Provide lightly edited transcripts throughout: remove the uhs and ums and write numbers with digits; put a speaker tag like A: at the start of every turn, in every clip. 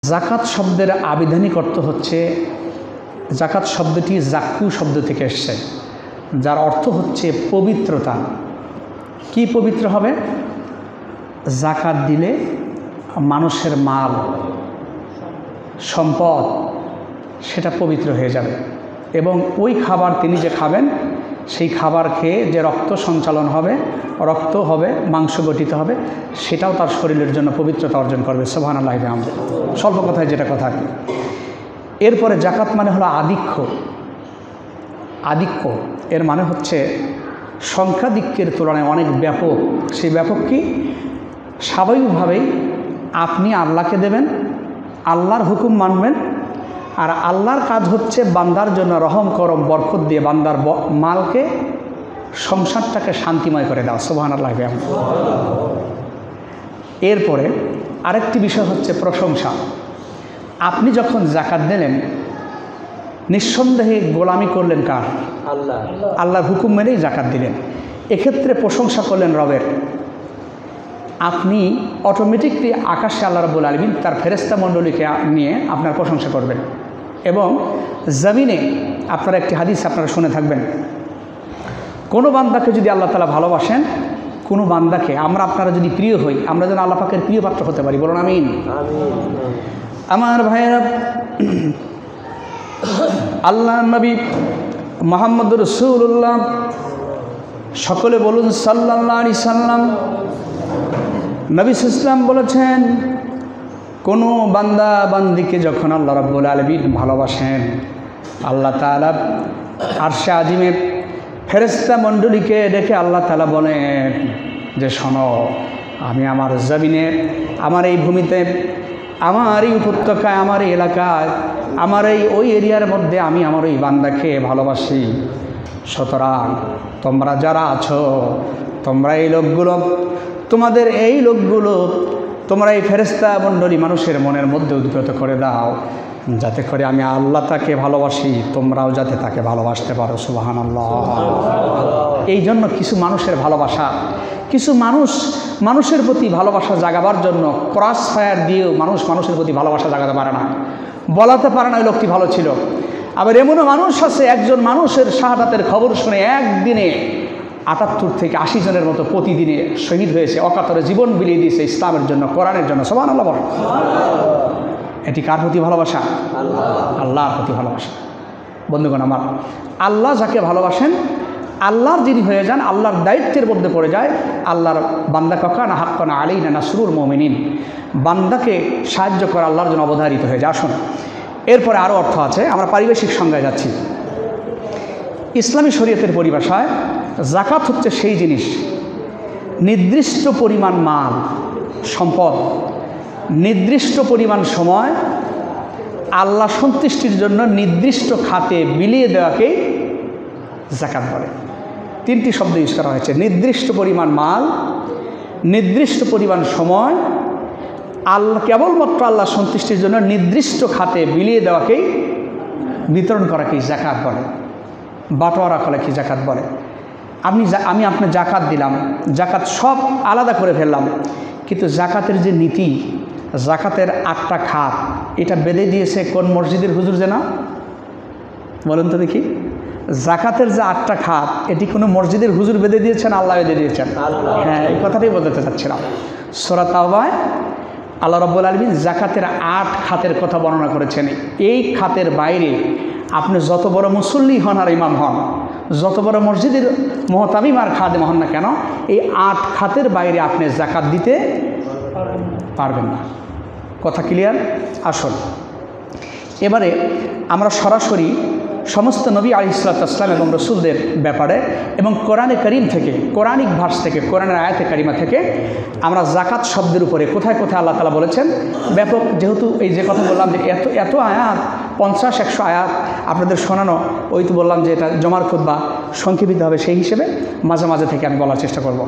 A: জাকাত শব্দের আবিধানিক অর্থ হচ্ছে, জাকাত শব্দটি জাক্কু শব্দ থেকে এসছে, যার অর্থ হচ্ছে পবিত্রতা। কি পবিত্র হবে? জাকাত দিলে মানুষের মাল সম্পদ সেটা পবিত্র হয়ে যাবে, এবং ওই খাবার তিনি যে খাবেন সেই খাবার খেয়ে যে রক্ত সঞ্চালন হবে, রক্ত হবে, মাংস গঠিত হবে, সেটাও তার শরীরের জন্য পবিত্রতা অর্জন করবে। সুবহানাল্লাহ। আমরা স্বল্প কথায় যেটা কথা আর কি। এরপরে জাকাত মানে হলো আধিক্য। আধিক্য এর মানে হচ্ছে সংখ্যাধিক্যের তুলনায় অনেক ব্যাপক। সেই ব্যাপক কি? স্বাভাবিকভাবেই আপনি আল্লাহকে দেবেন, আল্লাহর হুকুম মানবেন, আর আল্লাহর কাজ হচ্ছে বান্দার জন্য রহম করম বরকত দিয়ে বান্দার মালকে, সংসারটাকে শান্তিময় করে দেওয়া। সুবহানাল্লাহ। এরপরে আরেকটি বিষয় হচ্ছে প্রশংসা। আপনি যখন জাকাত দিলেন নিঃসন্দেহে গোলামি করলেন কার? আল্লাহ। আল্লাহর হুকুম মেনেই জাকাত দিলেন, এক্ষেত্রে প্রশংসা করলেন রবের। আপনি অটোমেটিকলি আকাশে আল্লাহ রাব্বুল আলামিন তার ফেরেশতা মণ্ডলীকে নিয়ে আপনার প্রশংসা করবেন, এবং জমিনে আপনারা একটি হাদিস আপনারা শুনে থাকবেন, কোনো বান্দাকে যদি আল্লাহ তাআলা ভালোবাসেন, কোনো বান্দাকে আমরা আপনারা যদি প্রিয় হই, আমরা যেন আল্লাহ পাকের প্রিয় পাত্র হতে পারি। বলুন আমিন। আমার ভাইয়েরা, আল্লাহ নবী মুহাম্মদুর রাসূলুল্লাহ, সকলে বলুন সাল্লাল্লাহু আলাইহি সাল্লাম। নবী ইসলাম বলেছেন, কোনো বান্দা বান্দিকে যখন আল্লাহ রাব্বুল আলামিন ভালোবাসেন, আল্লাহ তাআলা আরশে আজিমে ফেরেশতা মণ্ডলীকে ডেকে আল্লাহ তাআলা বলেন যে শোনো, আমি আমার জমিনে, আমার এই ভূমিতে, আমার এই উপত্যকায়, আমার এই এলাকায়, আমার এই ওই এরিয়ার মধ্যে আমি আমার ওই বান্দাকে ভালোবাসি। সুতরাং তোমরা যারা আছো, তোমরা এই লোকগুলো, তোমাদের এই লোকগুলো তোমরা এই ফেরেশতা মণ্ডলী মানুষের মনের মধ্যে উদ্ভূত করে দাও, যাতে করে আমি আল্লাহ তাকে ভালোবাসি, তোমরাও যাতে তাকে ভালোবাসতে পারো। সুবহানাল্লাহ। এই জন্য কিছু মানুষের ভালোবাসা, কিছু মানুষের প্রতি ভালোবাসা জাগাবার জন্য ক্রস ফায়ার দিয়েও মানুষের প্রতি ভালোবাসা জাগাতে পারে না, বলাতে পারে না ওই লোকটি ভালো ছিল। আবার এমনও মানুষ আছে, একজন মানুষের শাহাদাতের খবর শুনে একদিনে ৭৮ থেকে ৮০ জনের মতো প্রতিদিনে শহীদ হয়েছে, অকাতরে জীবন বিলিয়ে দিয়েছে ইসলামের জন্য, কোরআনের জন্য। সুবহানাল্লাহ। এটি কার প্রতি ভালোবাসা? আল্লাহর প্রতি ভালোবাসা। বন্ধুগণ আমার, আল্লাহ যাকে ভালোবাসেন, আল্লাহর যিনি হয়ে যান, আল্লাহর দায়িত্বের মধ্যে পড়ে যায়, আল্লাহর বান্দা কানা হাক্কান আলাইনা নাসরুল মুমিনিন, বান্দাকে সাহায্য করা আল্লাহর জন্য অবধারিত হয়ে যায়। আসুন, এরপরে আরও অর্থ আছে, আমরা পারিবেশিক সংজ্ঞায় যাচ্ছি। ইসলামী শরীয়তের পরিভাষায় জাকাত হচ্ছে সেই জিনিস, নির্দিষ্ট পরিমাণ মাল সম্পদ, নির্দিষ্ট পরিমাণ সময় আল্লাহ সন্তুষ্টির জন্য নির্দিষ্ট খাতে বিলিয়ে দেওয়াকেই জাকাত বলে। তিনটি শব্দ ইউজ করা হয়েছে: নির্দিষ্ট পরিমাণ মাল, নির্দিষ্ট পরিমাণ সময়, কেবলমাত্র আল্লাহ সন্তুষ্টির জন্য নির্দিষ্ট খাতে বিলিয়ে দেওয়াকেই, বিতরণ করাকেই জাকাত বলে, বাটোয়ারা করাকেই জাকাত বলে। আমি আপনার জাকাত দিলাম, জাকাত সব আলাদা করে ফেললাম, কিন্তু জাকাতের যে নীতি, জাকাতের ৮টা খাত, এটা বেঁধে দিয়েছে কোন মসজিদের হুজুর যেন? বলেন তো দেখি। জাকাতের যে 8টা খাত, এটি কোনো মসজিদের হুজুর বেঁধে দিয়েছেন? আল্লাহ বেঁধে দিয়েছেন। হ্যাঁ, এই কথাটাই বলতে চাচ্ছিলাম। সূরা তাওবায় আল্লাহ রাব্বুল আলামিন জাকাতের 8 খাতের কথা বর্ণনা করেছেন। এই খাতের বাইরে আপনি যত বড় মুসল্লি হন আর ইমাম হন, যত বড় মসজিদের মুহতামিম আর খাদেম হন না কেন, এই 8 খাতের বাইরে আপনি জাকাত দিতে পারবেন না। কথা ক্লিয়ার? আসুন, এবারে আমরা সরাসরি সমস্ত নবী আলাইহিসসালাতু ওয়াসসালাম এবং রসুলদের ব্যাপারে এবং কোরআনে কারীম থেকে, কোরআনিক ভার্স থেকে, কোরআনের আয়াতে কারিমা থেকে আমরা জাকাত শব্দের উপরে কোথায় কোথায় আল্লাহ তাআলা বলেছেন ব্যাপক, যেহেতু এই যে কথা বললাম যে এত আয়াত, 50-100 আয়াত আপনাদের শোনানো, ওই তো বললাম যে এটা জমার খুতবা সংক্ষেপিত হবে, সেই হিসেবে মাঝে মাঝে থেকে আমি বলার চেষ্টা করব।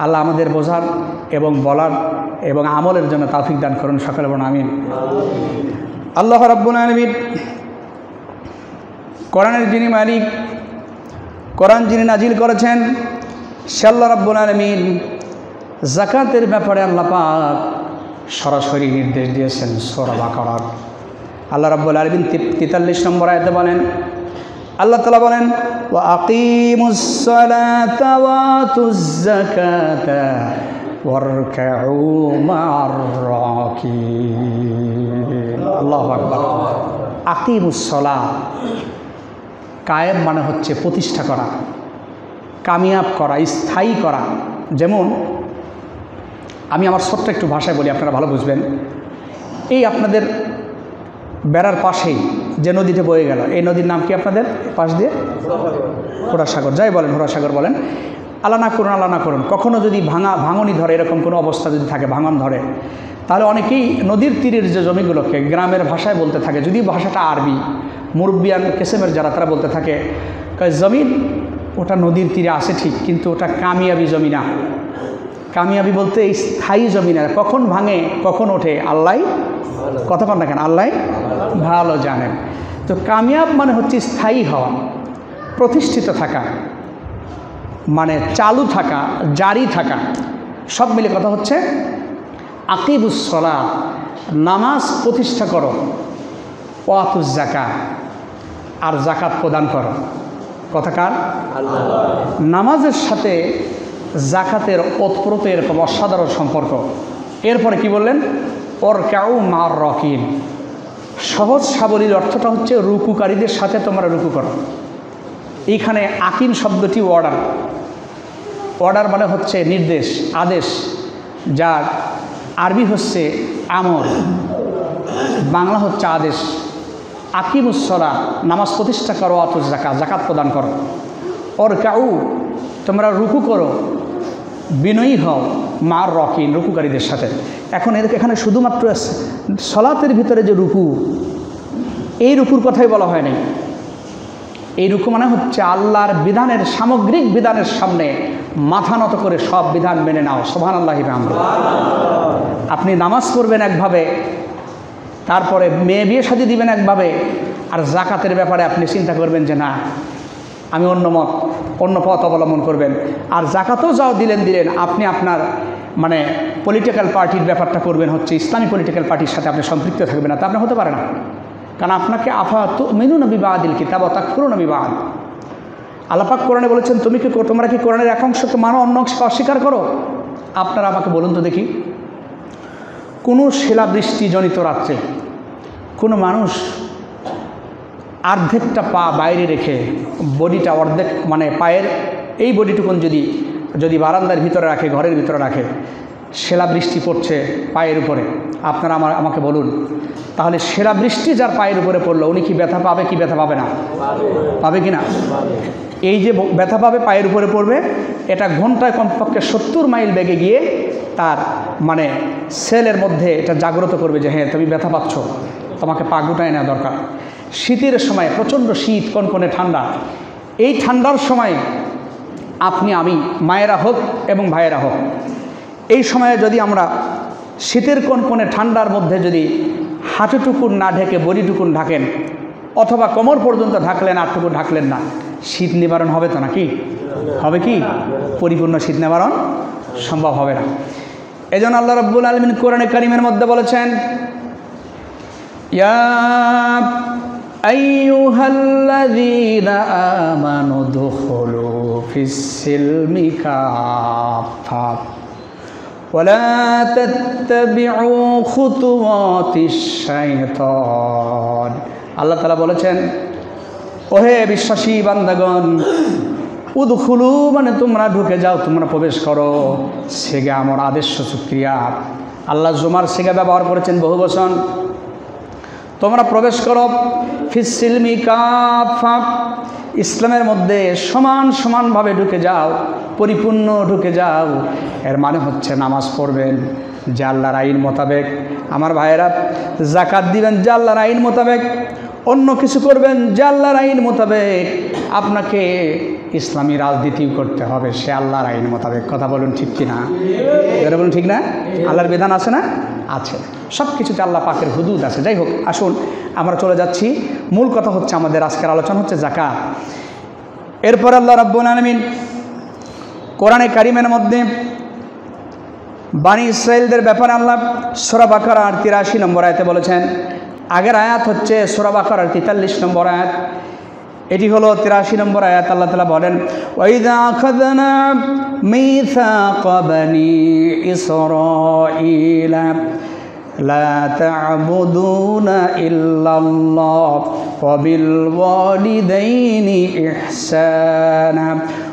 A: আল্লাহ আমাদের বোঝার এবং বলার এবং আমলের জন্য তৌফিক দান করুন। সকলে বলুন আমিন। আল্লাহ রাব্বুল আলামিন কোরআনের যিনি মালিক, কোরআন যিনি নাজিল করেছেন, সে আল্লাহ রাব্বুল আলামিন জাকাতের ব্যাপারে আল্লাহ পাক সরাসরি নির্দেশ দিয়েছেন সূরা বাকারার। আল্লাহ রাব্বুল আলামিন 43 নম্বর আয়াতে বলেন, আল্লাহ তাআলা বলেন, ওয়া আকিমুস সালাতা ওয়া আতুজ যাকাতা ওয়ারকাউ মা'আর রাকিন। আল্লাহু আকবার। আকিমুস সালাহ, কায়েম মানে হচ্ছে প্রতিষ্ঠা করা, কামিয়াব করা, স্থায়ী করা। যেমন আমি আমার ছোট্ট একটু ভাষায় বলি, আপনারা ভালো বুঝবেন। এই আপনাদের বেড়ার পাশেই যে নদীতে বয়ে গেল, এই নদীর নাম কি আপনাদের পাশ দিয়ে? হোরাসাগর, যাই বলেন, হোরাসাগর বলেন। আল্লাহ না করুন, আল্লাহ না করুন, কখনও যদি ভাঙনি ধরে, এরকম কোনো অবস্থা যদি থাকে, ভাঙন ধরে, তাহলে অনেকেই নদীর তীরের যে জমিগুলোকে গ্রামের ভাষায় বলতে থাকে, যদি ভাষাটা আরবি, মুরব্বিয়ান কেসেমের যারা, তারা বলতে থাকে জমিন ওটা নদীর তীরে আসে ঠিক, কিন্তু ওটা কামিয়াবি জমি না। কামিয়াবি বলতে এই স্থায়ী জমি না, কখন ভাঙে কখন ওঠে আল্লাহ, কতক্ষণ দেখেন আল্লাহ ভালো জানেন। তো কামিয়াব মানে হচ্ছে স্থায়ী হওয়া, প্রতিষ্ঠিত থাকা, মানে চালু থাকা, জারি থাকা, সব মিলে কথা হচ্ছে আকিবুস সালাহ, নামাজ প্রতিষ্ঠা করো, ওয়াতুজ যাকাত, আর যাকাত প্রদান করো। কথাকার আল্লাহ। নামাজের সাথে যাকাতের ওতপ্রোত এরকম অসাধারণ সম্পর্ক। এরপরে কি বললেন? ওরকাউ মা'আর রাকিন। সহজ সাবলীল অর্থটা হচ্ছে রুকুকারীদের সাথে তোমরা রুকু করো। এইখানে আকিন শব্দটি অর্ডার, অর্ডার মানে হচ্ছে নির্দেশ, আদেশ, যার আরবি হচ্ছে আমর, বাংলা হচ্ছে আদেশ। আকিমুস সালাহ, নামাজ প্রতিষ্ঠা করো, আতুজ যাকাত, যাকাত প্রদান করো। ওরকাউ, তোমরা রুকু করো, বিনয়ী হও, মা'আর রাকিন, রুকুকারীদের সাথে। এখন এখানে শুধুমাত্র সালাতের ভিতরে যে রুকু, এই রুকুর কথাই বলা হয় নাই। এই রুকু মানে হচ্ছে আল্লাহর বিধানের, সামগ্রিক বিধানের সামনে মাথা নত করে সব বিধান মেনে নাও। সুবহানাল্লাহি ওয়া বিহামদিহি। আপনি নামাজ পড়বেন একভাবে, তারপরে মেয়ে বিয়ে শাদী দিবেন একভাবে, আর যাকাতের ব্যাপারে আপনি চিন্তা করবেন যে না, আমি অন্য পথ অবলম্বন করবেন। আর যাকাতও যাও দিলেন, আপনি আপনার মানে পলিটিক্যাল পার্টির ব্যাপারটা করবেন হচ্ছে ইসলামী পলিটিক্যাল পার্টির সাথে আপনি সম্পৃক্ত থাকবেন না, তা আপনার হতে পারে না। কারণ আপনাকে তুমিনুনা বিবাদিল কিতাব ওয়া তাকফুরুনা বিবাদ। আল্লাহ পাক কোরআনে বলেছেন, তোমরা কি কোরআনের এক অংশকে মানো, অন্য অংশকে অস্বীকার করো? আপনারা আমাকে বলুন তো দেখি, কোনো শিলাবৃষ্টিজনিত রাত্রে কোনো মানুষ অর্ধেকটা পা বাইরে রেখে বডিটা অর্ধেক, মানে পায়ের এই বডিটুকুন যদি বারান্দার ভিতরে রাখে, ঘরের ভিতরে রাখে, শিলাবৃষ্টি পড়ছে পায়ের উপরে, আপনারা আমাকে বলুন, তাহলে শিলাবৃষ্টি যার পায়ের উপরে পড়লো, উনি কি ব্যথা পাবে কি ব্যথা পাবে না? পাবে কি না? এই যে ব্যথা পাবে, পায়ের উপরে পড়বে, এটা ঘন্টায় কমপক্ষে 70 মাইল বেগে গিয়ে তার মানে সেলের মধ্যে এটা জাগ্রত করবে যে হ্যাঁ তুমি ব্যথা পাচ্ছ, তোমাকে পা গুটায় নেওয়া দরকার। শীতের সময় প্রচণ্ড শীত, কনকনে ঠান্ডা, এই ঠান্ডার সময় আপনি আমি, মায়েরা হোক এবং ভাইয়েরা হোক, এই সময়ে যদি আমরা শীতের কনকনে ঠান্ডার মধ্যে যদি হাঁটুটুকুন না ঢেকে বডিটুকুন ঢাকেন, অথবা কোমর পর্যন্ত ঢাকলেন, আটটুকু ঢাকলেন না, শীত নিবারণ হবে তো নাকি? হবে কি? পরিপূর্ণ শীত নিবারণ সম্ভব হবে না। এজন্য আল্লাহ রাব্বুল আলামিন কোরআনে কারীমের মধ্যে বলেছেন, ইয়া আইয়ুহাল্লাযীনা আমানু দুখুলু ফিস-সিলমি কাফা ওয়া লা তাত্তাবিউ খুতুওয়াতিশ শাইতান। আল্লাহ তাআলা বলেছেন, ওহে বিশ্বাসী বান্দাগণ, উদখুলু মানে তোমরা ঢুকে যাও, তোমরা প্রবেশ করো, সেগা আমার আদেশ সুক্রিয়া। আল্লাহ জুমার সেগা ব্যবহার করেছেন বহু বচন। তোমরা প্রবেশ করো ফিস-সিলমি কাফা, ইসলামের মধ্যে সমানভাবে ঢুকে যাও, পরিপূর্ণ ঢুকে যাও। এর মানে হচ্ছে নামাজ পড়বেন যে আল্লাহর আইন মোতাবেক, আমার ভাইয়েরা যাকাত দিবেন যে আল্লাহর আইন মোতাবেক, অন্য কিছু করবেন যে আল্লাহর আইন মোতাবেক। আপনাকে ইসলামী রাজনীতিও করতে হবে সে আল্লাহর আইন মোতাবেক। কথা বলুন ঠিক কি না? এটা বলুন ঠিক না? আল্লাহর বিধান আছে না? আছে। সব কিছুতে আল্লাহ পাকের হুদুদ আছে। যাই হোক, আসুন আমরা চলে যাচ্ছি, মূল কথা হচ্ছে আমাদের আজকের আলোচনা হচ্ছে যাকাত। এরপর আল্লাহ রাব্বুল আলামিন কোরআনে কারিমের মধ্যে বানি ইসরাইলদের ব্যাপারে আল্লাহ সূরা বাকারার 83 নম্বর আয়াতে বলেছেন। আগের আয়াত হচ্ছে সূরা বাকারার 43 নম্বর আয়াত, এটি হলো 83 নম্বর আয়াত। আল্লাহ তাআলা বলেন, ওয়াইযা আখাযনা মিসাকা বানি ইসরাঈলা লা তা'বুদুনা ইল্লাল্লাহ ওয়া বিল ওয়ালিদাইনি ইহসানা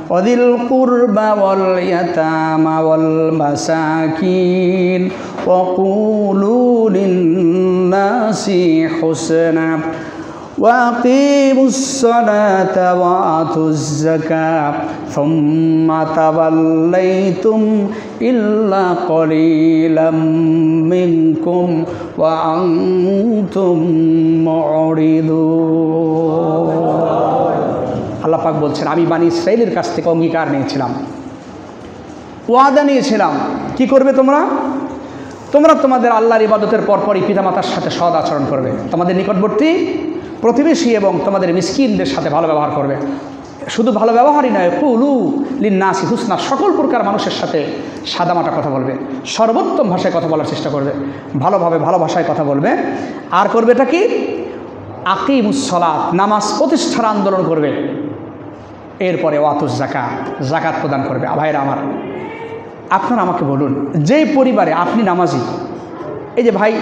A: ওয়া যিল কুরবা ওয়াল ইয়াতামা ওয়াল মাসাকিন ওয়া কুলু লিন-নাসি হুসনা وَأَقِيمُوا الصَّلَاةَ وَآتُوا الزَّكَاةَ ثُمَّ تَوَلَّيْتُمْ إِلَّا قَلِيلًا مِنكُمْ وَأَنْتُمْ مُعْرِضُونَ। আল্লাহ পাক বলছেন, আমি বানি ইসরাইলের কাছ থেকে অঙ্গীকার নিয়েছিলাম, ওয়াদা নিয়েছিলাম। কি করবে তোমরা? তোমরা তোমাদের আল্লাহর ইবাদতের পরপরই পিতামাতার সাথে সৎ আচরণ করবে, তোমাদের নিকটবর্তী প্রতিবেশী এবং তোমাদের মিসকিনদের সাথে ভালো ব্যবহার করবে। শুধু ভালো ব্যবহারই নয়, কুলু লিন-নাসি হুসনা, সকল প্রকার মানুষের সাথে সাদামাটা কথা বলবে, সর্বোত্তম ভাষায় কথা বলার চেষ্টা করবে, ভালোভাবে ভালো ভাষায় কথা বলবে। আর করবে এটা কি? আকিমুস সালাত, নামাজ প্রতিষ্ঠার আন্দোলন করবে। এরপরে ওয়াতুজ যাকাত, যাকাত প্রদান করবে। ভাইরা আমার, আপনারা আমাকে বলুন, যেই পরিবারে আপনি নামাজি, এই যে ভাই,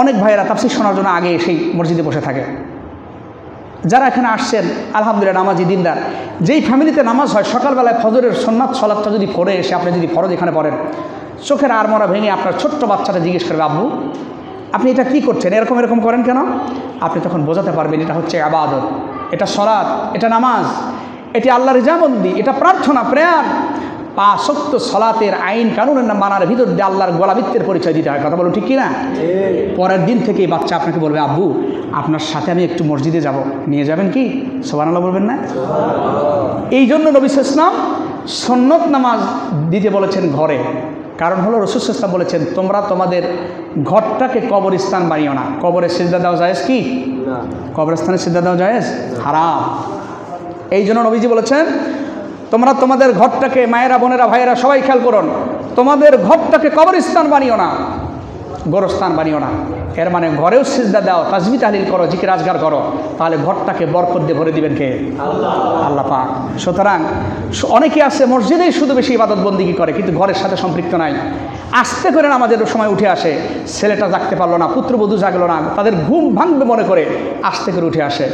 A: অনেক ভাইয়েরা তাফসীর শোনার জন্য আগে সেই মসজিদে বসে থাকে, যারা এখানে আসছেন আলহামদুলিল্লাহ নামাজি দিনদার। যেই ফ্যামিলিতে নামাজ হয়, সকালবেলায় ফজরের সুন্নাত সালাতটা যদি পড়ে এসে আপনি যদি ফরজ এখানে পড়েন, চোখের আড়মোড়া ভেঙে আপনার ছোট্ট বাচ্চাটা জিজ্ঞেস করবে, আব্বু আপনি এটা কি করছেন, এরকম এরকম করেন কেন? আপনি তখন বোঝাতে পারবেন এটা হচ্ছে ইবাদত, এটা সালাত, এটা নামাজ, এটি আল্লাহর রিজাবন্দি, এটা প্রার্থনা, প্রেয়ার। 5 ওয়াক্ত সালাতের আইন কানুনের মানার ভিতর দিয়ে আল্লাহর গোলামিত্বের পরিচয় দিতে হয়। কথা বলুন ঠিক কিনা? পরের দিন থেকেই বাচ্চা আপনাকে বলবে, আব্বু আপনার সাথে আমি একটু মসজিদে যাব, নিয়ে যাবেন কি? সুবহানাল্লাহ বলবেন না? এই জন্য নবী সাল্লাল্লাহু আলাইহি ওয়াসাল্লাম সুন্নত নামাজ দিতে বলেছেন ঘরে। কারণ হলো রাসূল সাল্লাল্লাহু আলাইহি ওয়াসাল্লাম বলেছেন, তোমরা তোমাদের ঘরটাকে কবরস্থান বানিও না। কবরে সিজদা দেওয়া জায়েজ কি? না। কবরস্থানে সিজদা দেওয়া জায়েজ? হারাম। এই জন্য নবীজি বলেছেন, তোমরা তোমাদের ঘরটাকে, মায়েরা বোনেরা ভাইয়েরা সবাই খেয়াল করুন, তোমাদের ঘরটাকে কবরস্থান বানিও না, গোরস্থান বানিও না। এর মানে ঘরেও সিজদা দাও, তাসবিহ তাহলিল করো, জিকির আজগার করো, তাহলে ঘরটাকে বরকত দিয়ে ভরে দিবেন কে? আল্লাহ পাক। সুতরাং অনেকে আছে মসজিদেই শুধু বেশি ইবাদত বন্দিগি করে, কিন্তু ঘরের সাথে সম্পৃক্ত নাই। আস্তে করে আমাদের সময় উঠে আসে, ছেলেটা জাগতে পারলো না, পুত্রবধূ জাগলো না, তাদের ঘুম ভাঙবে মনে করে আস্তে করে উঠে আসে।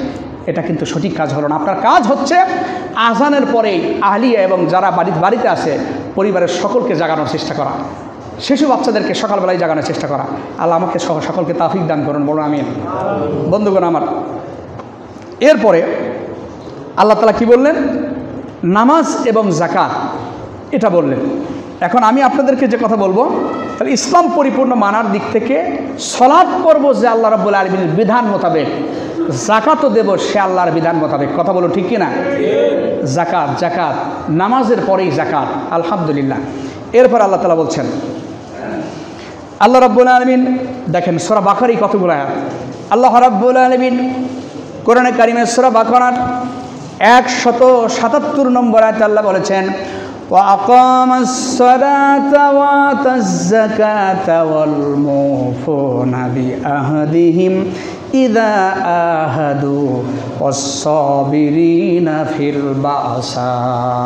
A: এটা কিন্তু সঠিক কাজ হলো না। আপনার কাজ হচ্ছে আজানের পরেই আহলিয়া এবং যারা বাড়িতে আছে পরিবারের সকলকে জাগানোর চেষ্টা করা, শিশু বাচ্চাদেরকে সকালবেলায় জাগানোর চেষ্টা করা। আল্লাহ আমাকে সকলকে তাওফিক দান করুন, বলুন আমিন। বন্ধুগণ আমার, এরপরে আল্লাহ তাআলা কি বললেন? নামাজ এবং যাকাত এটা বললেন। এখন আমি আপনাদেরকে যে কথা বলবো, তাহলে ইসলাম পরিপূর্ণ মানার দিক থেকে সালাত পড়ব যে আল্লাহ রাব্বুল আলামিনের বিধান মোতাবেক, যাকাতও দেব সে আল্লাহর বিধান মোতাবেক। কথা বলো ঠিক কিনা? যাকাত নামাজের পরেই যাকাত, আলহামদুলিল্লাহ। এরপর আল্লাহ তাআলা বলছেন, আল্লাহ রাব্বুল আলামিন দেখেন সূরা বাকারায় কতগুলো আয়াত। আল্লাহ রাব্বুল আলামিন কোরআনে কারিমের সূরা বাকারার 177 নম্বর আয়াতে আল্লাহ বলেছেন, وَأَقَامَ الصَّلَاةَ وَآتَى الزَّكَاةَ وَالْمُوفُونَ بِعَهْدِهِمْ إِذَا عَاهَدُوا وَالصَّابِرِينَ فِي الْبَأْسَاءِ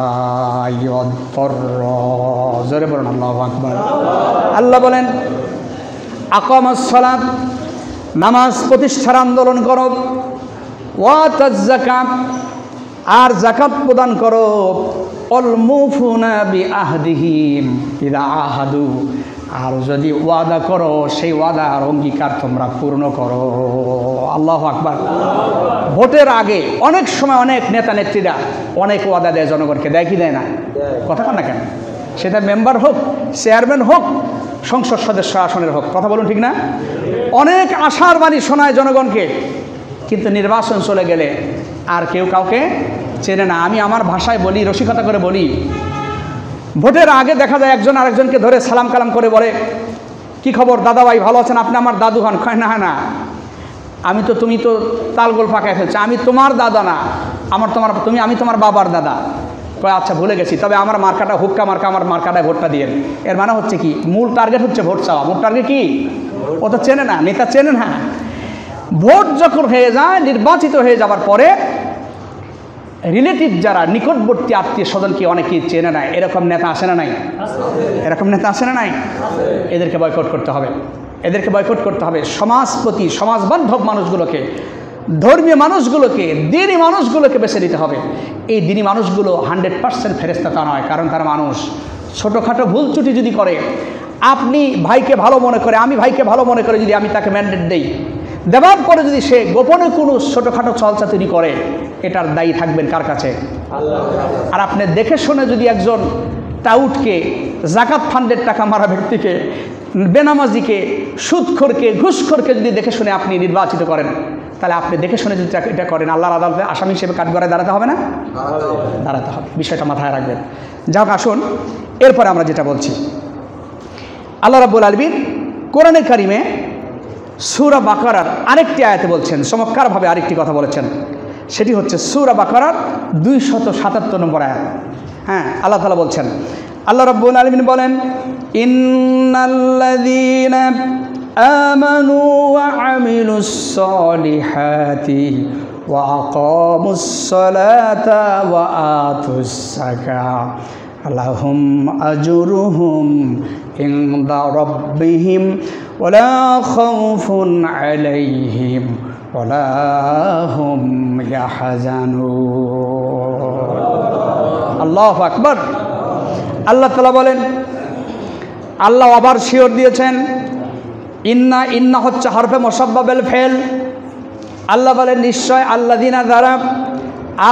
A: وَالضَّرَّاءِ। জোরে বলুন আল্লাহু আকবার। আল্লাহ বলেন, আকামাস সালাত, নামাজ প্রতিষ্ঠার আন্দোলন করো, ওয়াতাজ যাকাত, আর যাকাত প্রদান করো, অল মুফুনা বিআহদিহিম ইযা আহাদু, আর যদি ওয়াদা করো সেই ওয়াদা আর অঙ্গীকার তোমরা পূর্ণ করো। আল্লাহু আকবার। ভোটের আগে অনেক সময় অনেক নেতা নেত্রীরা অনেক ওয়াদা দেয় জনগণকে, দেয় কি দেয় না? কথা কন না কেন? সেটা মেম্বার হোক, চেয়ারম্যান হোক, সংসদ সদস্য আসনের হোক, কথা বলুন ঠিক না? অনেক আশার বাণী শোনায় জনগণকে, কিন্তু নির্বাচন চলে গেলে আর কেউ কাউকে চেনে না। আমি আমার ভাষায় বলি, রসিকতা করে বলি, ভোটের আগে দেখা যায় একজন আরেকজনকে ধরে সালাম কালাম করে বলে, কি খবর দাদা ভাই, ভালো আছেন? আপনি আমার দাদু হন। কয় না না, তুমি তো তালগোল পাকায় ফেলছো, আমি তোমার দাদা না, আমি তোমার বাবার দাদা। আচ্ছা ভুলে গেছি, তবে আমার মার্কাটা হুক্কা মার্কা, আমার মার্কাটায় ভোটটা দিয়ে। এর মানে হচ্ছে কি, মূল টার্গেট হচ্ছে ভোট চাওয়া। মূল টার্গেট কি? ও তো চেনে না, নেতা চেনে না। ভোট যখন হয়ে যায়, নির্বাচিত হয়ে যাবার পরে রিলেটিভ যারা নিকটবর্তী আত্মীয় স্বজনকে অনেকেই চেনে না, এরকম নেতা আসে না নাই? এরকম নেতা আসে না নাই? এদেরকে বয়কট করতে হবে, এদেরকে বয়কট করতে হবে। সমাজপতি, সমাজবান্ধব মানুষগুলোকে, ধর্মীয় মানুষগুলোকে, দিনী মানুষগুলোকে বেছে নিতে হবে। এই দিনী মানুষগুলো 100% ফেরেশতা তা নয়, কারণ তারা মানুষ। ছোটোখাটো ভুল ত্রুটি যদি করে, আপনি ভাইকে ভালো মনে করে, আমি ভাইকে ভালো মনে করে যদি আমি তাকে ম্যান্ডেট দেই, দেওয়ার পরে যদি সে গোপনে কোনো ছোটোখাটো চলচাতুরি করে, এটার দায়ী থাকবেন কার কাছে? আর আপনি দেখে শুনে যদি একজন টাউটকে, জাকাত ফান্ডের টাকা মারা ব্যক্তিকে, বেনামাজিকে, সুদখোরকে, ঘুষখোরকে যদি দেখে শুনে আপনি নির্বাচিত করেন, তাহলে আপনি দেখে শুনে যদি এটা করেন, আল্লাহর আদালতে আসামি হিসেবে কাঠগড়ায় দাঁড়াতে হবে না? দাঁড়াতে হবে। বিষয়টা মাথায় রাখবেন। যাক, আসুন এরপরে আমরা যেটা বলছি, আল্লাহ রাব্বুল আলামিন কোরআনে কারিমে সূরা বাকারার আরেকটি আয়াতে বলছেন, চমৎকারভাবে আরেকটি কথা বলেছেন। সেটি হচ্ছে সূরা বাকারার 277 নম্বর আয়াত। হ্যাঁ, আল্লাহ তাআলা বলছেন, আল্লাহ রাব্বুল আলামিন বলেন, ইন্নাল্লাযীনা আমানু ওয়া আমিলুস সালিহাতি ওয়া আকামুস সালাতা ওয়া আতুস যাকাত লাহুম আজরুহুম ইনদা রাব্বিহিম ওয়ালা খাউফুন আলাইহিম ওয়ালা হুম ইয়াহজানুন। আল্লাহু আকবার। আল্লাহ তাআলা বলেন, আল্লাহ আবার শিওর দিয়েছেন, ইন্না, ইন্না হচ্ছে হরফে মুসাব্বাবেল ফেল। আল্লাহ বলেন, নিশ্চয় আল্লাযীনা যারা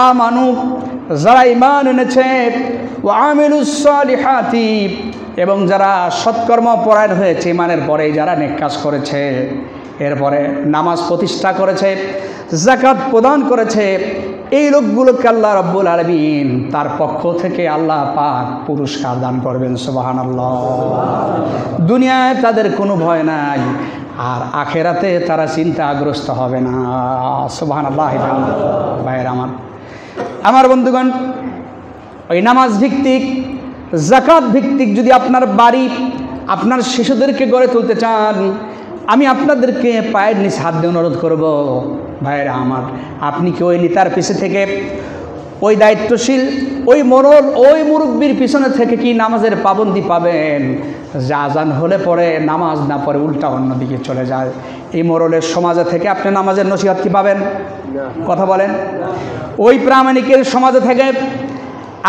A: আমানু, যারা ঈমান এনেছে, ওয়া আমিলুস সালিহাতি, এবং যারা সৎকর্ম পরায়ণ হয়েছে, ঈমানের পরে যারা নেক কাজ করেছে, এরপরে নামাজ প্রতিষ্ঠা করেছে, যাকাত প্রদান করেছে, এই লোকগুলোকে আল্লাহ রাব্বুল আলামিন তার পক্ষ থেকে আল্লাহ পাক পুরস্কার দান করবেন। সুবহানাল্লাহ। দুনিয়ায় তাদের কোনো ভয় নাই, আর আখেরাতে তারা চিন্তাগ্রস্ত হবে না। সুবহানাল্লাহ। ভাইয়ের আমার বন্ধুগণ, ওই নামাজ ভিত্তিক, যাকাত ভিত্তিক যদি আপনার বাড়ি, আপনার শিশুদেরকে গড়ে তুলতে চান, আমি আপনাদেরকে পায়ের নিচে হাত দিয়ে অনুরোধ করব, ভাইয়েরা আমার, আপনি কি ওই নেতার পিছে থেকে, ওই দায়িত্বশীল, ওই মোড়ল, ওই মুরব্বীর পিছনে থেকে কি নামাজের পাবন্দি পাবেন? যা আজান হলে পরে নামাজ না পড়ে উল্টা অন্যদিকে চলে যায়, এই মোড়লের সমাজে থেকে আপনি নামাজের নসিহত কি পাবেন? কথা বলেন। ওই প্রামাণিকের সমাজে থেকে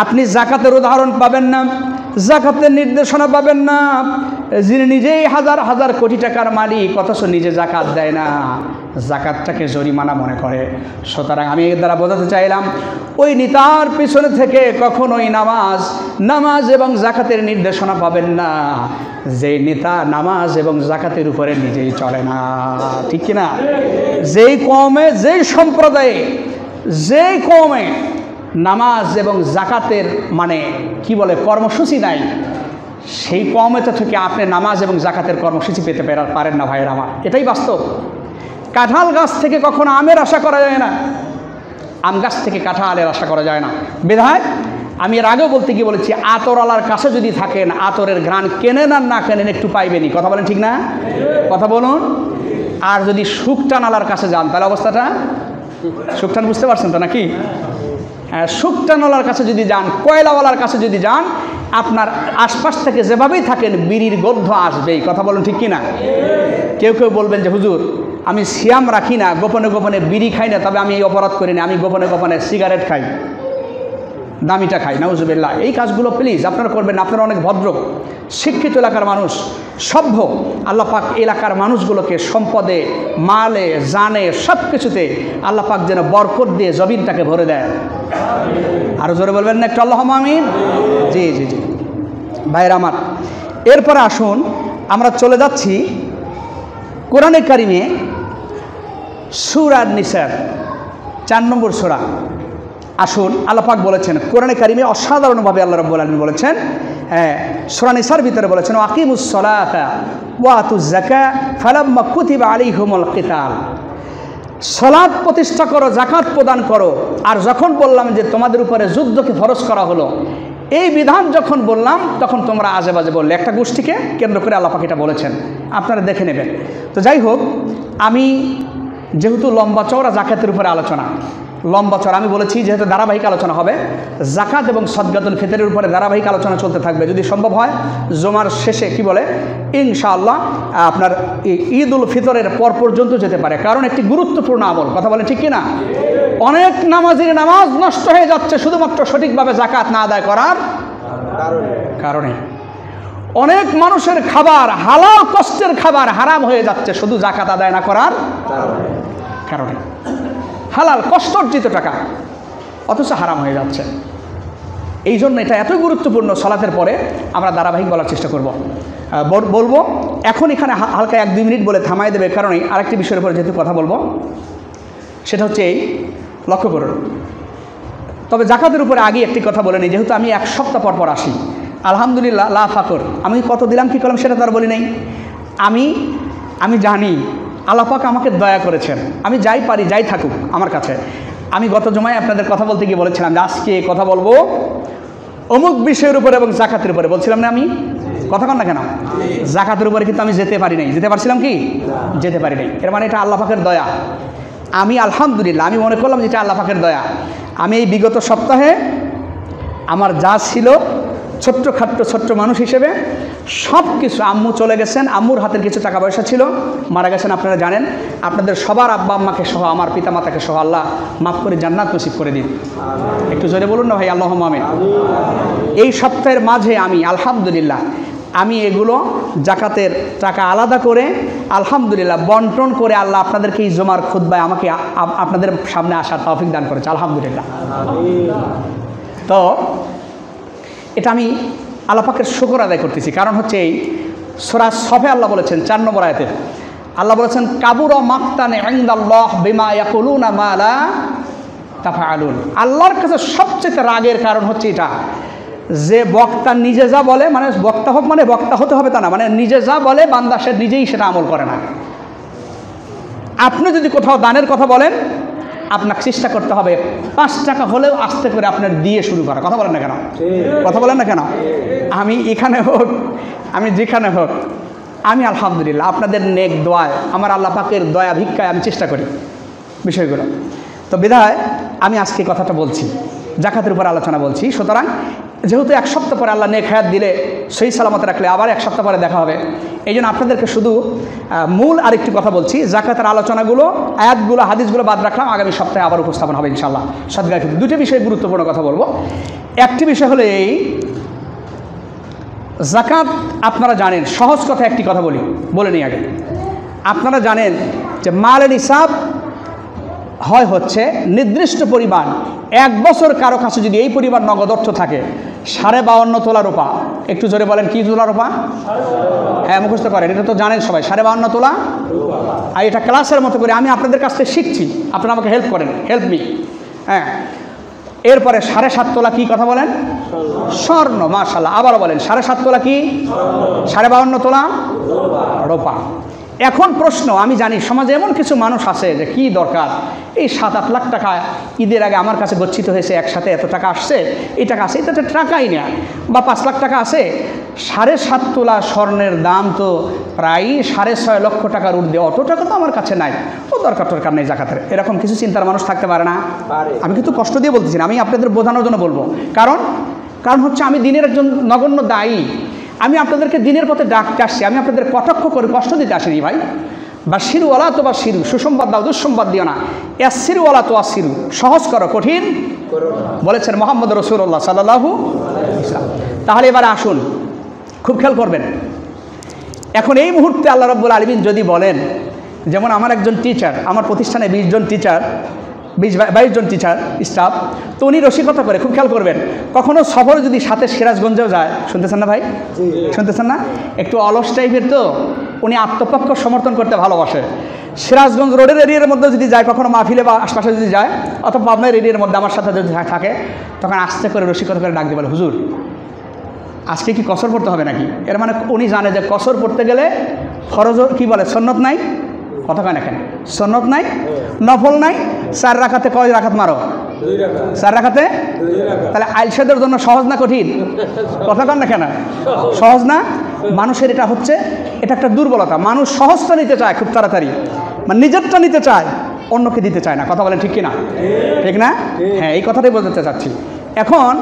A: আপনি যাকাতের উদাহরণ পাবেন না, যাকাতের নির্দেশনা পাবেন না, যিনি নিজেই হাজার হাজার কোটি টাকার মালিক, অথচ নিজে যাকাত দেয় না, যাকাতটাকে জরিমানা মনে করে। সুতরাং আমি এর দ্বারা বোঝাতে চাইলাম, ওই নেতার পিছনে থেকে কখনোই নামাজ এবং যাকাতের নির্দেশনা পাবেন না, যে নেতা নামাজ এবং যাকাতের উপরে নিজেই চলে না। ঠিক কিনা? যেই কওমে, যেই সম্প্রদায়ে, যেই কওমে নামাজ এবং যাকাতের মানে কি বলে কর্মসূচি নাই, সেই কওমেতে থেকে আপনি নামাজ এবং যাকাতের কর্মসূচি পেতে পারেন না ভাইয়ের আমার। এটাই বাস্তব। কাঁঠাল গাছ থেকে কখনো আমের আশা করা যায় না, আম গাছ থেকে কাঁঠালের আশা করা যায় না। বিধায় আমি এর আগেও বলতে গিয়ে বলেছি, আতরওয়ালার কাছে যদি থাকেন, আতরের ঘ্রাণ কেনেন আর না কেনেন একটু পাইবেনই। কথা বলেন, ঠিক না? কথা বলুন। আর যদি শুকটানালার কাছে যান, তাহলে অবস্থাটা, শুকটান বুঝতে পারছেন তো নাকি? শুকটানওয়ালার কাছে যদি যান, কয়লাওয়ালার কাছে যদি যান, আপনার আশপাশ থেকে যেভাবেই থাকেন বিড়ির গন্ধ আসবেই। কথা বলুন, ঠিক কিনা? কেউ কেউ বলবেন যে হুজুর, আমি সিয়াম রাখি না, গোপনে গোপনে বিড়ি খাই না, তবে আমি এই অপরাধ করি না, আমি গোপনে গোপনে সিগারেট খাই, দামিটা খাই, নাউজুবিল্লাহ। এই কাজগুলো প্লিজ আপনারা করবেন না। আপনারা অনেক ভদ্র, শিক্ষিত এলাকার মানুষ, সভ্য। আল্লাহ পাক এলাকার মানুষগুলোকে সম্পদে, মালে, জানে, সব কিছুতে আল্লাহ পাক যেন বরকত দিয়ে জমিনটাকে ভরে দেয়। আরও জোরে বলবেন না একটু আল্লাহুম্মা আমিন? জি জি জি। ভাইয়ের আমার, এরপরে আসুন আমরা চলে যাচ্ছি কোরআনে কারিমে সূরা নিসার 4 নম্বর সূরা। আসুন, আল্লাহ পাক বলেছেন কোরআনে কারিমে অসাধারণভাবে, আল্লাহ রাব্বুল আলামিন বলেছেন, সূরা নিসার ভিতরে বলেছেন, আকিমুস সালাতা ওয়া আতুজ যাকাত ফালাম্মা কুতিবা আলাইহিমুল কিতাল। সালাত প্রতিষ্ঠা করো, জাকাত প্রদান করো। আর যখন বললাম যে তোমাদের উপরে যুদ্ধকে ফরজ করা হলো, এই বিধান যখন বললাম তখন তোমরা আজে বাজে বললে। একটা গোষ্ঠীকে কেন্দ্র করে আল্লাহ পাক এটা বলেছেন, আপনারা দেখে নেবেন। তো যাই হোক, আমি যেহেতু লম্বা চওড়া জাকাতের উপরে আলোচনা, লম্বা চওড়া আমি বলেছি যেহেতু ধারাবাহিক আলোচনা হবে, জাকাত এবং সদকাতুল ফিতরের উপরে ধারাবাহিক আলোচনা চলতে থাকবে। যদি সম্ভব হয় জুমার শেষে কি বলে ইনশাআল্লাহ আপনার ঈদ উল ফিতরের পর পর্যন্ত যেতে পারে, কারণ একটি গুরুত্বপূর্ণ আমল। কথা বলে ঠিক কিনা? অনেক নামাজির নামাজ নষ্ট হয়ে যাচ্ছে শুধুমাত্র সঠিকভাবে জাকাত না আদায় করার কারণে। অনেক মানুষের খাবার, হালাল কষ্টের খাবার হারাম হয়ে যাচ্ছে শুধু জাকাত আদায় না করার কারণে। হালাল কষ্ট অর্জিত টাকা অথচ হারাম হয়ে যাচ্ছে। এই জন্য এটা এত গুরুত্বপূর্ণ। সালাতের পরে আমরা ধারাবাহিক বলার চেষ্টা করব, বলবো। এখন এখানে হালকা 1-2 মিনিট বলে থামাই দেবে, কারণ আরেকটি বিষয়ের উপরে যেহেতু কথা বলবো, সেটা হচ্ছে এই, লক্ষ্য করুন। তবে জাকাতের উপরে আগে একটি কথা বলে নিই, যেহেতু আমি 1 সপ্তাহ পর পর আসি। আলহামদুলিল্লাহ, লা ফাকর, আমি কত দিলাম কি করলাম সেটা তো আর বলি নেই। আমি জানি আল্লাহ পাক আমাকে দয়া করেছেন, আমি যাই পারি যাই থাকুক আমার কাছে। আমি গত জমায় আপনাদের কথা বলতে গিয়ে বলেছিলাম যে আজকে কথা বলবো অমুক বিষয়ের উপরে এবং জাকাতের উপরে, বলছিলাম না? আমি কথা কন না কেন? জাকাতের উপরে কিন্তু আমি যেতে পারি নাই। যেতে পারছিলাম কি? যেতে পারি নাই। এর মানে এটা আল্লাহ পাকের দয়া। আমি আলহামদুলিল্লাহ, আমি মনে করলাম যে এটা আল্লাহ পাকের দয়া। আমি এই বিগত সপ্তাহে আমার যা ছিল ছোট্ট মানুষ হিসেবে সব কিছু, আম্মু চলে গেছেন, আম্মুর হাতের কিছু টাকা পয়সা ছিল, মারা গেছেন আপনারা জানেন। আপনাদের সবার আব্বা আম্মাকে সহ, আমার পিতা মাতাকে সহ আল্লাহ মাফ করে জান্নাত নসিব করে দিন। একটু জোরে বলুন না ভাই, আল্লাহুম্মা আমিন। এই সপ্তাহের মাঝে আমি আলহামদুলিল্লাহ আমি এগুলো জাকাতের টাকা আলাদা করে আলহামদুলিল্লাহ বন্টন করে আল্লাহ আপনাদেরকে এই জুমার খুতবায় আমাকে আপনাদের সামনে আসার তৌফিক দান করেছে, আলহামদুলিল্লাহ। তো এটা আমি আল্লাহ পাকের শুকর আদায় করতেছি। কারণ হচ্ছে এই সূরা সফে আল্লাহ বলেছেন 4 নম্বর আয়াতে আল্লাহ বলেছেন, কাবুরা মাকতান ইনদাল্লাহ বিমা ইয়াকুলুনা মা লা তাফআলুন। আল্লাহর কাছে সবচেয়ে রাগের কারণ হচ্ছে এটা, যে বক্তা নিজে যা বলে, মানে বক্তা হোক মানে বক্তা হতে হবে তা না, মানে নিজে যা বলে বান্দা সে নিজেই সেটা আমল করে না। আপনি যদি কোথাও দানের কথা বলেন, আপনাকে চেষ্টা করতে হবে 5 টাকা হলেও আস্তে করে আপনার দিয়ে শুরু করা। কথা বলেন না কেন? কথা বলেন না কেন? আমি এখানে হোক, আমি যেখানে হোক, আমি আলহামদুলিল্লাহ আপনাদের নেক দোয়ায়, আমার আল্লাহ পাকের দয়া ভিক্ষায় আমি চেষ্টা করি বিষয়গুলো। তো বিধায় আমি আজকে কথাটা বলছি, জাকাতের উপর আলোচনা বলছি। সুতরাং যেহেতু 1 সপ্তাহ পরে আল্লাহ নেক হায়াত দিলে, সহি সালামত রাখলে আবার 1 সপ্তাহ পরে দেখা হবে, এই জন্য আপনাদেরকে শুধু মূল আরেকটি কথা বলছি। জাকাতের আলোচনাগুলো, আয়াতগুলো, হাদিসগুলো বাদ রাখলাম, আগামী সপ্তাহে আবার উপস্থাপন হবে ইনশাআল্লাহ। সদকায়ে ফিতর 2টি বিষয়ে গুরুত্বপূর্ণ কথা বলবো। একটি বিষয় হলো এই জাকাত। আপনারা জানেন, সহজ কথা একটি কথা বলে নিই আগে। আপনারা জানেন যে মালের হিসাব হয় হচ্ছে নির্দিষ্ট পরিমাণ। 1 বছর কারো কাছে যদি এই পরিমাণ নগদ অর্থ থাকে, 52.5 তোলা রূপা। একটু জোরে বলেন, কি তোলা রূপা? হ্যাঁ, মুখস্থ করেন, এটা তো জানেন সবাই, 52.5 তোলা। আর এটা ক্লাসের মতো করে আমি আপনাদের কাছ থেকে শিখছি, আপনারা আমাকে হেল্প করেন, হেল্প মি। হ্যাঁ, এরপরে 7.5 তোলা কি কথা বলেন? স্বর্ণ। মাশাআল্লাহ, আবারও বলেন 7.5 তোলা কি? 52.5 তোলা রূপা। এখন প্রশ্ন, আমি জানি সমাজে এমন কিছু মানুষ আছে যে কি দরকার, এই 7-8 লাখ টাকা ঈদের আগে আমার কাছে গচ্ছিত হয়েছে, একসাথে এত টাকা আসছে, এই টাকা আছে, এটা তো টাকাই নেয়, বা 5 লাখ টাকা আছে। 7.5 তোলা স্বর্ণের দাম তো প্রায় 6.5 লক্ষ টাকার ঊর্ধ্বে, অত টাকা তো আমার কাছে নাই, ও দরকার নেই জাকাতের। এরকম কিছু চিন্তার মানুষ থাকতে পারে না? আমি কিন্তু কষ্ট দিয়ে বলতেছি না, আমি আপনাদের বোঝানোর জন্য বলবো। কারণ হচ্ছে আমি দিনের একজন নগণ্য দায়ী। আমি আপনাদেরকে দিনের পথে ডাকতে আসছি, আমি আপনাদের কটাক্ষ করে কষ্ট দিতে আসিনি ভাই। বা শিরুওয়ালা তো বা শিরু, সুসংবাদ দাও, দুঃসংবাদ দিও না। শিরুওয়ালা তো শিরু, সহজ করো, কঠিন বলেছেন মুহাম্মদ রাসূলুল্লাহ সাল্লাল্লাহু আলাইহি ওয়াসাল্লাম। তাহলে এবার আসুন, খুব খেয়াল করবেন। এখন এই মুহূর্তে আল্লাহ রাব্বুল আলামিন যদি বলেন, যেমন আমার একজন টিচার, আমার প্রতিষ্ঠানে 20 জন টিচার, 22 জন টিচার স্টাফ, তো উনি রসিকতা করে, খুব খেয়াল করবেন, কখনো সফরে যদি সাথে সিরাজগঞ্জেও যায়, শুনতেছেন না ভাই? শুনতেছেন না? একটু অলস টাইপের, তো উনি আত্মপক্ষ সমর্থন করতে ভালোবাসে। সিরাজগঞ্জ রোডের এরিয়ার মধ্যে যদি যায়, কখনো মাহফিলে বা আশপাশে যদি যায়, অথবা আপনার এরিয়ার মধ্যে আমার সাথে যদি থাকে, তখন আস্তে করে রসিকতা করে ডাক দিয়ে বলে, হুজুর আজকে কি কসর পড়তে হবে নাকি? এর মানে উনি জানে যে কসর পড়তে গেলে ফরজ কি বলে সুন্নত নাই, কথা কয় না কেন? সুন্নত নাই, নফল নাই, 4 রাকাতে কয় রাকাত মারো? 4 রাকাতে। তাহলে আইলসাদের জন্য সহজ না কঠিন? কথা কন না কেন? সহজ না। মানুষের এটা হচ্ছে, এটা একটা দুর্বলতা। মানুষ সহজটা নিতে চায় খুব তাড়াতাড়ি, মানে নিজেরটা নিতে চায়, অন্যকে দিতে চায় না। কথা বলেন ঠিক কিনা? ঠিক না? হ্যাঁ, এই কথাটাই বলতে চাচ্ছি। এখন